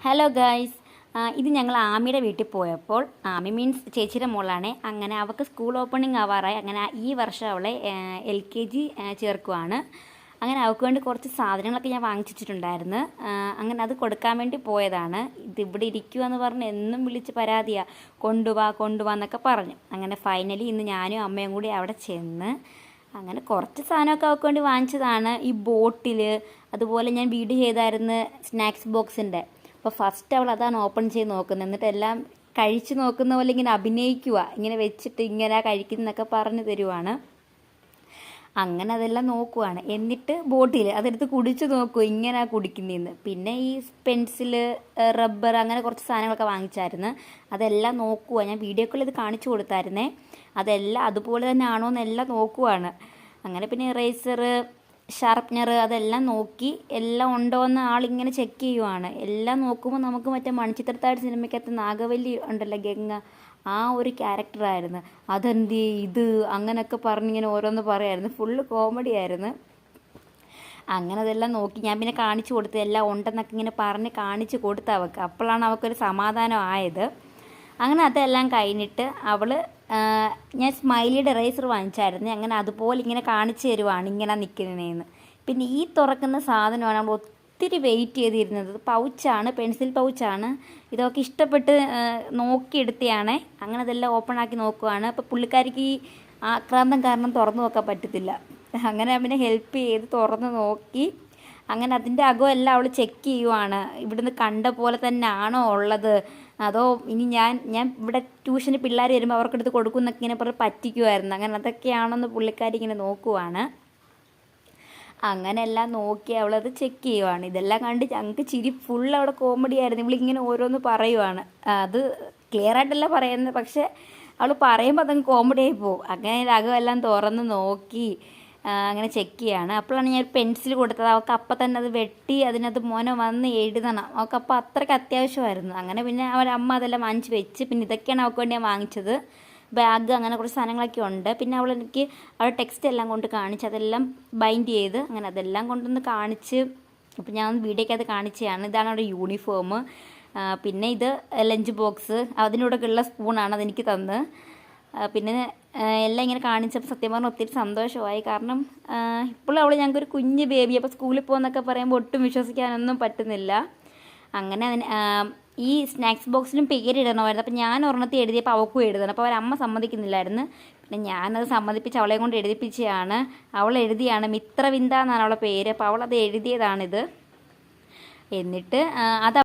Hello guys, ഇത് ഞങ്ങൾ ആമിയുടെ വീട്ടിൽ പോയപ്പോൾ, ആമി മീൻസ് ചേച്ചിയുടെ മോളാണ്. അങ്ങനെ അവൾക്ക് സ്കൂൾ ഓപ്പണിംഗ് ആവാറായി. അങ്ങനെ ഈ വർഷം അവളെ LKG ചേർക്കുവാണ്. അങ്ങനെ അവൾക്ക് വേണ്ടി കുറച്ച് സാധനങ്ങളൊക്കെ ഞാൻ വാങ്ങിച്ചിട്ടുണ്ടായിരുന്നു. അങ്ങനെ അത് കൊടുക്കാൻ വേണ്ടി പോയതാണ്. ഇതിവിടെ ഇരിക്കുമെന്ന് പറഞ്ഞ് എന്നും വിളിച്ച് പരാതിയാണ്, കൊണ്ടുപോവാ എന്നൊക്കെ പറഞ്ഞു. അങ്ങനെ ഫൈനലി ഇന്ന് ഞാനും അമ്മയും കൂടി അവിടെ ചെന്ന് അങ്ങനെ കുറച്ച് സാധനമൊക്കെ അവൾക്ക് വേണ്ടി വാങ്ങിച്ചതാണ്. ഈ ബോട്ടിൽ, അതുപോലെ ഞാൻ വീഡിയോ ചെയ്തായിരുന്നു സ്നാക്സ് ബോക്സിൻ്റെ. അപ്പോൾ ഫസ്റ്റ് അവൾ അതാണ് ഓപ്പൺ ചെയ്ത് നോക്കുന്നത്. എന്നിട്ട് എല്ലാം കഴിച്ച് നോക്കുന്ന പോലെ ഇങ്ങനെ അഭിനയിക്കുക, ഇങ്ങനെ വെച്ചിട്ട് ഇങ്ങനെ കഴിക്കുന്നതൊക്കെ പറഞ്ഞു തരുവാണ്. അങ്ങനെ അതെല്ലാം നോക്കുവാണ്. എന്നിട്ട് ബോട്ടിൽ അതെടുത്ത് കുടിച്ച് നോക്കും, ഇങ്ങനെ കുടിക്കുന്നതെന്ന്. പിന്നെ ഈ പെൻസില്, റബ്ബർ, അങ്ങനെ കുറച്ച് സാധനങ്ങളൊക്കെ വാങ്ങിച്ചായിരുന്നു. അതെല്ലാം നോക്കുക. ഞാൻ വീഡിയോ കോൾ ഇത് കാണിച്ചു കൊടുത്തായിരുന്നേ. അതെല്ലാം അതുപോലെ തന്നെ ആണോ എന്നെല്ലാം നോക്കുവാണ്. അങ്ങനെ പിന്നെ ഇറേസർ, ഷാർപ്പ്നർ അതെല്ലാം നോക്കി എല്ലാം ഉണ്ടോ എന്ന് ആളിങ്ങനെ ചെക്ക് ചെയ്യുവാണ്. എല്ലാം നോക്കുമ്പോൾ നമുക്ക് മറ്റേ മണിച്ചിത്രത്താഴ് സിനിമയ്ക്കകത്ത് നാഗവല്ലി ഉണ്ടല്ലോ, ഗംഗ, ആ ഒരു ക്യാരക്ടറായിരുന്നു. അതെന്ത് ഇത് അങ്ങനെയൊക്കെ പറഞ്ഞിങ്ങനെ ഓരോന്ന് പറയായിരുന്നു. ഫുള്ള് കോമഡി ആയിരുന്നു. അങ്ങനെ അതെല്ലാം നോക്കി ഞാൻ പിന്നെ കാണിച്ചു കൊടുത്തു. എല്ലാം ഉണ്ടെന്നൊക്കെ ഇങ്ങനെ പറഞ്ഞ് കാണിച്ച് കൊടുത്ത് അവൾക്ക്. അപ്പോഴാണ് അവൾക്കൊരു സമാധാനം ആയത്. അങ്ങനെ അതെല്ലാം കഴിഞ്ഞിട്ട് അവൾ, ഞാൻ സ്മൈലിയുടെ ഇറേസർ വാങ്ങിച്ചായിരുന്നു. അങ്ങനെ അതുപോലെ ഇങ്ങനെ കാണിച്ചു തരുവാണ്, ഇങ്ങനെ നിൽക്കുന്നതെന്ന്. പിന്നെ ഈ തുറക്കുന്ന സാധനമാണ് നമ്മൾ ഒത്തിരി വെയിറ്റ് ചെയ്തിരുന്നത്. പൗച്ചാണ്, പെൻസിൽ പൗച്ചാണ്. ഇതൊക്കെ ഇഷ്ടപ്പെട്ട് നോക്കിയെടുത്തതാണ്. അങ്ങനെ അതെല്ലാം ഓപ്പൺ ആക്കി നോക്കുവാണ്. അപ്പോൾ പുള്ളിക്കാരിക്ക് ഈ ആക്രാന്തം കാരണം തുറന്നു നോക്കാൻ പറ്റത്തില്ല. അങ്ങനെ അവനെ ഹെൽപ്പ് ചെയ്ത് തുറന്ന് നോക്കി. അങ്ങനെ അതിൻ്റെ അകമെല്ലാം അവൾ ചെക്ക് ചെയ്യുവാണ്. ഇവിടുന്ന് കണ്ട പോലെ തന്നെ ആണോ ഉള്ളത്, അതോ ഇനി ഞാൻ ഇവിടെ ട്യൂഷന് പിള്ളേർ വരുമ്പോൾ അവർക്കെടുത്ത് കൊടുക്കുന്നൊക്കെ ഇങ്ങനെ പറഞ്ഞ് പറ്റിക്കുമായിരുന്നു. അങ്ങനെ അതൊക്കെയാണെന്ന് പുള്ളിക്കാരി ഇങ്ങനെ നോക്കുവാണ്. അങ്ങനെ എല്ലാം നോക്കി അവളത് ചെക്ക് ചെയ്യുവാണ്. ഇതെല്ലാം കണ്ട് ഞങ്ങൾക്ക് ചിരി ഫുൾ അവിടെ കോമഡി ആയിരുന്നു. ഇവളിങ്ങനെ ഓരോന്ന് പറയുവാണ്. അത് ക്ലിയർ ആയിട്ടല്ല പറയുന്നത്, പക്ഷേ അവൾ പറയുമ്പോൾ അതങ്ങ് കോമഡി ആയി പോകും. അങ്ങനെ അകമെല്ലാം തുറന്ന് നോക്കി അങ്ങനെ ചെക്ക് ചെയ്യാണ്. അപ്പോഴാണ് ഞാൻ പെൻസിൽ കൊടുത്തത്. അവൾക്ക് അപ്പം തന്നെ അത് വെട്ടി അതിനകത്ത് മോനെ വന്ന് എഴുതണം. അവൾക്ക് അപ്പം അത്രയ്ക്ക് അത്യാവശ്യമായിരുന്നു. അങ്ങനെ പിന്നെ അവരമ്മ അതെല്ലാം വാങ്ങിച്ച് വെച്ച്. പിന്നെ ഇതൊക്കെയാണ് അവൾക്ക് വേണ്ടി ഞാൻ വാങ്ങിച്ചത്. ബാഗ്, അങ്ങനെ കുറച്ച് സാധനങ്ങളൊക്കെ ഉണ്ട്. പിന്നെ എനിക്ക് അവളുടെ ടെക്സ്റ്റ് എല്ലാം കൊണ്ട് കാണിച്ച് അതെല്ലാം ബൈൻഡ് ചെയ്ത് അങ്ങനെ അതെല്ലാം കൊണ്ടൊന്ന് കാണിച്ച്. അപ്പോൾ ഞാൻ വീഡിയോയ്ക്കകത്ത് കാണിച്ചതാണ്. ഇതാണ് അവരുടെ യൂണിഫോം. പിന്നെ ഇത് ലഞ്ച് ബോക്സ്, അതിനോടൊക്കെയുള്ള സ്പൂണാണ്, അതെനിക്ക് തന്ന്. പിന്നെ എല്ലാം ഇങ്ങനെ കാണിച്ചപ്പോൾ സത്യം പറഞ്ഞാൽ ഒത്തിരി സന്തോഷമായി. കാരണം ഇപ്പോഴും അവൾ ഞങ്ങൾക്കൊരു കുഞ്ഞ് ബേബി. അപ്പോൾ സ്കൂളിൽ പോകുന്നൊക്കെ പറയുമ്പോൾ ഒട്ടും വിശ്വസിക്കാനൊന്നും പറ്റുന്നില്ല. അങ്ങനെ ഈ സ്നാക്സ് ബോക്സിനും പേരിടണമായിരുന്നു. അപ്പോൾ ഞാൻ ഒരെണ്ണത്തിൽ എഴുതിയപ്പോൾ അവൾക്കും എഴുതണം. അപ്പോൾ അവരമ്മ സമ്മതിക്കുന്നില്ലായിരുന്നു. പിന്നെ ഞാനത് സമ്മതിപ്പിച്ച് അവളെ കൊണ്ട് എഴുതിപ്പിച്ചതാണ്. അവൾ എഴുതിയാണ്, മിത്രവിന്ദ എന്നാണ് അവളുടെ പേര്. അപ്പോൾ അവളത് എഴുതിയതാണിത്. എന്നിട്ട് അത്